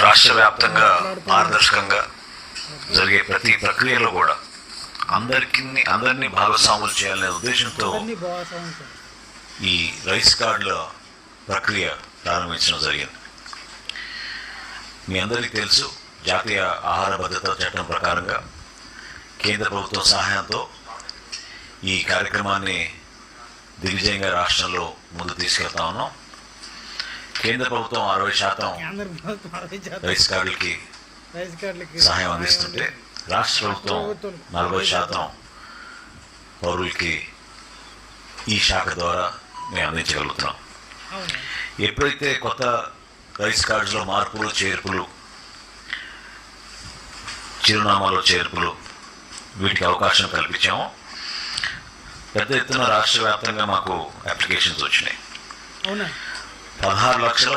రాష్ట్ర వ్యాప్తంగా పారదర్శకంగా జరిగే ప్రతి ప్రక్రియలో కూడా అందరినీ భాగస్వాములు చేయాలనే ఉద్దేశంతో ఈ రైస్ కార్డుల ప్రక్రియ ప్రారంభించడం జరిగింది. మీ అందరికీ తెలుసు, జాతీయ ఆహార భద్రతా చట్టం ప్రకారంగా కేంద్ర ప్రభుత్వం సహాయంతో ఈ కార్యక్రమాన్ని దిగ్విజయంగా రాష్ట్రంలో ముందు తీసుకెళ్తా ఉన్నాం. కేంద్ర ప్రభుత్వం 60% రైస్ కార్డులకి సహాయం అందిస్తుంటే రాష్ట్ర ప్రభుత్వం 40% పౌరులకి ఈ శాఖ ద్వారా మేము అందించగలుగుతున్నాం. ఎప్పుడైతే కొత్త రైస్ కార్డ్స్లో మార్పులు చేర్పులు, చిరునామాలో చేర్పులు వీటికి అవకాశం కల్పించాము, పెద్ద ఎత్తున రాష్ట్ర వ్యాప్తంగా మాకు అప్లికేషన్స్ వచ్చినాయి. 16 లక్షల